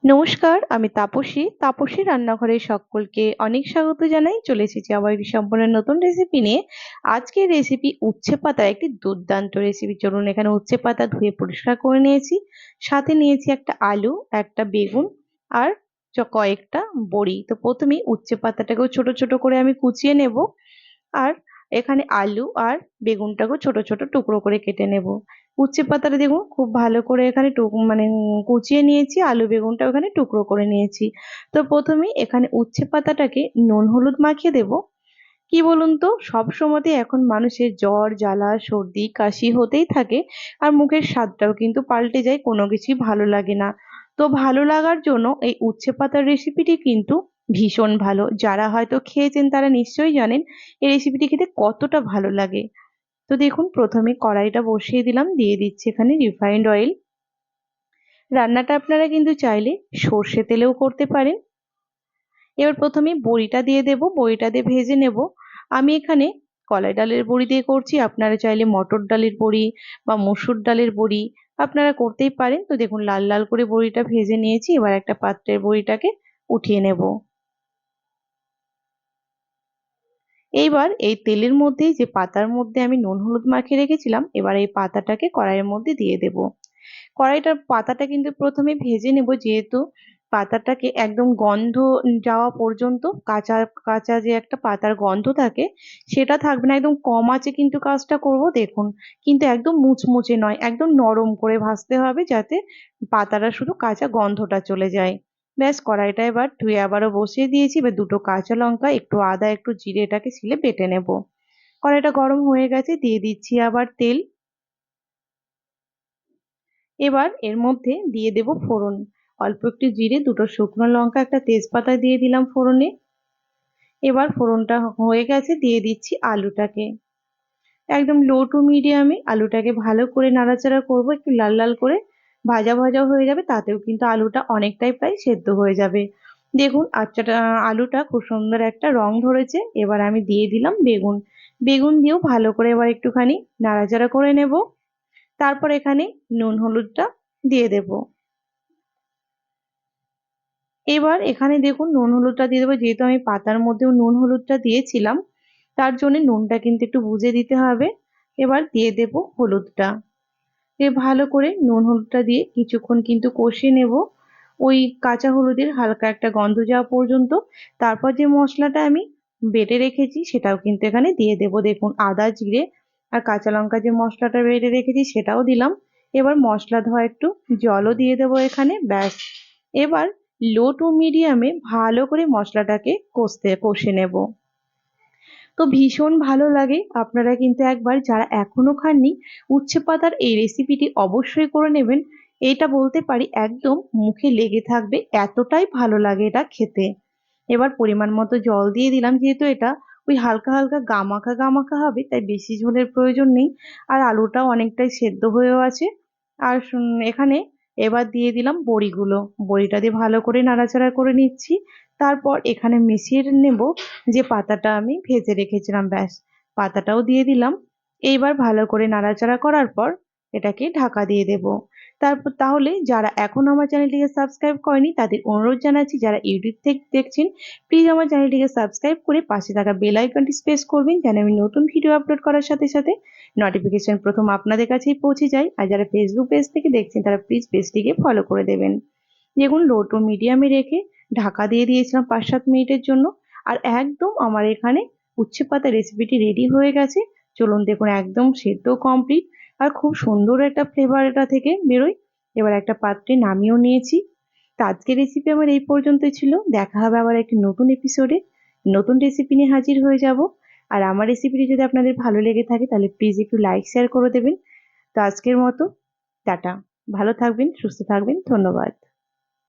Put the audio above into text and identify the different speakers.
Speaker 1: নমস্কার, আমি তাপসী রান্নাঘরে সকলকে অনেক স্বাগত জানাই। চলে এসেছি আবার একটি সম্পূর্ণ নতুন রেসিপি নিয়ে। আজকের রেসিপি উচ্ছে পাতার একটি দুর্দান্ত রেসিপি। চলুন, এখানে উচ্ছে পাতা ধুয়ে পরিষ্কার করে নিয়েছি, সাথে নিয়েছি একটা আলু, একটা বেগুন আর কয়েকটা বড়ি। তো প্রথমেই উচ্ছে পাতাটাকেও ছোট ছোট করে আমি কুচিয়ে নেব, আর এখানে আলু আর বেগুনটাকেও ছোট ছোট টুকরো করে কেটে নেব। উচ্ছে পাতাটা দেখুন খুব ভালো করে এখানে কুচিয়ে নিয়েছি, আলু বেগুনটা ওখানে টুকরো করে নিয়েছি। তো প্রথমেই এখানে উচ্ছে পাতাটাকে নুন হলুদ মাখিয়ে দেব। কি বলুন তো, সব সময়তে এখন মানুষের জ্বর জ্বালা সর্দি কাশি হতেই থাকে, আর মুখের স্বাদটাও কিন্তু পাল্টে যায়, কোনো কিছুই ভালো লাগে না। তো ভালো লাগার জন্য এই উচ্ছে পাতার রেসিপিটি কিন্তু ভীষণ ভালো। যারা হয়তো খেয়েছেন তারা নিশ্চয়ই জানেন এই রেসিপিটি খেতে কতটা ভালো লাগে। তো দেখুন, প্রথমে কড়াইটা বসিয়ে দিলাম, দিয়ে দিচ্ছি এখানে রিফাইন্ড অয়েল। রান্নাটা আপনারা কিন্তু চাইলে সর্ষে তেলেও করতে পারেন। এবার প্রথমে বড়িটা দিয়ে দেব, বড়িটা দিয়ে ভেজে নেব। আমি এখানে কলাই ডালের বড়ি দিয়ে করছি, আপনারা চাইলে মটর ডালের বড়ি বা মসুর ডালের বড়ি আপনারা করতেই পারেন। তো দেখুন, লাল লাল করে বড়িটা ভেজে নিয়েছি, এবার একটা পাত্রের বড়িটাকে উঠিয়ে নেব। এইবার এই তেলের মধ্যে যে পাতার মধ্যে আমি নুন হলুদ মাখিয়ে রেখেছিলাম, এবার এই পাতাটাকে কড়াইয়ের মধ্যে দিয়ে দেব। কড়াইটার পাতাটা কিন্তু প্রথমে ভেজে নেব, যেহেতু পাতাটাকে একদম গন্ধ যাওয়া পর্যন্ত, কাঁচা কাঁচা যে একটা পাতার গন্ধ থাকে সেটা থাকবে না। একদম কম আঁচে কিন্তু কাজটা করব, দেখুন। কিন্তু একদম মুচমুচে নয়, একদম নরম করে ভাজতে হবে, যাতে পাতাটা শুধু কাঁচা গন্ধটা চলে যায়। ব্যাস, কড়াইটা এবার ধুয়ে আবারও বসিয়ে দিয়েছি। এবার দুটো কাঁচা লঙ্কা, একটু আদা, একটু জিরে, এটাকে ছিলে বেটে নেব। কড়াইটা গরম হয়ে গেছে, দিয়ে দিচ্ছি আবার তেল। এবার এর মধ্যে দিয়ে দেব ফোড়ন। অল্প একটু জিরে, দুটো শুকনো লঙ্কা, একটা তেজপাতা দিয়ে দিলাম ফোড়নে। এবার ফোড়নটা হয়ে গেছে, দিয়ে দিচ্ছি আলুটাকে। একদম লো টু মিডিয়ামে আলুটাকে ভালো করে নাড়াচাড়া করব, একটু লাল লাল করে ভাজা ভাজা হয়ে যাবে, তাতেও কিন্তু আলুটা অনেকটাই প্রায় সেদ্ধ হয়ে যাবে। দেখুন, আলুটা খুব সুন্দর একটা রং ধরেছে। এবার আমি দিয়ে দিলাম বেগুন। বেগুন দিয়েও ভালো করে এবার একটুখানি নাড়াচাড়া করে নেব। তারপর এখানে নুন হলুদটা দিয়ে দেব। এবার এখানে দেখুন, নুন হলুদটা দিয়ে দেবো, যেহেতু আমি পাতার মধ্যেও নুন হলুদটা দিয়েছিলাম, তার জন্য নুনটা কিন্তু একটু বুঝে দিতে হবে। এবার দিয়ে দেব হলুদটা, দিয়ে ভালো করে নুন হলুদটা দিয়ে কিছুক্ষণ কিন্তু কষিয়ে নেব, ওই কাঁচা হলুদের হালকা একটা গন্ধ যাওয়া পর্যন্ত। তারপর যে মশলাটা আমি বেটে রেখেছি সেটাও কিন্তু এখানে দিয়ে দেব। দেখুন, আদা জিরে আর কাঁচা লঙ্কা যে মশলাটা বেটে রেখেছি সেটাও দিলাম। এবার মশলা ধোয়া একটু জলও দিয়ে দেবো এখানে। ব্যাস, এবার লো টু মিডিয়ামে ভালো করে মশলাটাকে কষে নেব। তো ভীষণ ভালো লাগে। আপনারা কিন্তু একবার, যারা এখনো খাননি, উচ্ছে পাতার এই রেসিপিটি অবশ্যই করে নেবেন। এটা বলতে পারি একদম মুখে লেগে থাকবে, এতটাই ভালো লাগে এটা খেতে। এবার পরিমাণ মতো জল দিয়ে দিলাম, যেহেতু এটা ওই হালকা হালকা গামাখা গামাখা হবে, তাই বেশি ঝোলের প্রয়োজন নেই। আর আলুটাও অনেকটাই সেদ্ধ হয়েও আছে। আর এখানে এবার দিয়ে দিলাম বড়িগুলো। বড়িটা দিয়ে ভালো করে নাড়াচাড়া করে নিচ্ছি। তারপর এখানে মিশিয়ে নেব যে পাতাটা আমি ভেজে রেখেছিলাম। ব্যাস, পাতাটাও দিয়ে দিলাম। এইবার ভালো করে নাড়াচাড়া করার পর এটাকে ঢাকা দিয়ে দেব। তারপর তাহলে যারা এখন আমার চ্যানেলটিকে সাবস্ক্রাইব করেনি তাদের অনুরোধ জানাচ্ছি, যারা ইউটিউব থেকে দেখছেন প্লিজ আমার চ্যানেলটিকে সাবস্ক্রাইব করে পাশে থাকা বেল আইকনটি প্রেস করবেন, যেন আমি নতুন ভিডিও আপলোড করার সাথে সাথে নোটিফিকেশন প্রথম আপনাদের কাছেই পৌঁছে যায়। আর যারা ফেসবুক পেজ থেকে দেখছেন তারা প্লিজ পেজটিকে ফলো করে দেবেন। দেখুন, লো টু মিডিয়ামে রেখে ঢাকা দিয়ে দিয়েছিলাম 5-7 মিনিটের জন্য। আর একদম আমার এখানে উচ্ছে পাতা রেসিপিটি রেডি হয়ে গেছে। চলুন দেখুন, একদম সেদ্ধ কমপ্লিট, আর খুব সুন্দর একটা ফ্লেভার এটা থেকে বেরোয়। এবার একটা পাত্রে নামিয়েও নিয়েছি। তো আজকের রেসিপি আমার এই পর্যন্তই ছিল। দেখা হবে আবার একটি নতুন এপিসোডে, নতুন রেসিপি নিয়ে হাজির হয়ে যাব। আর আমার রেসিপিটি যদি আপনাদের ভালো লেগে থাকে তাহলে প্লিজ একটু লাইক শেয়ার করে দেবেন। তো আজকের মতো টাটা, ভালো থাকবেন, সুস্থ থাকবেন, ধন্যবাদ।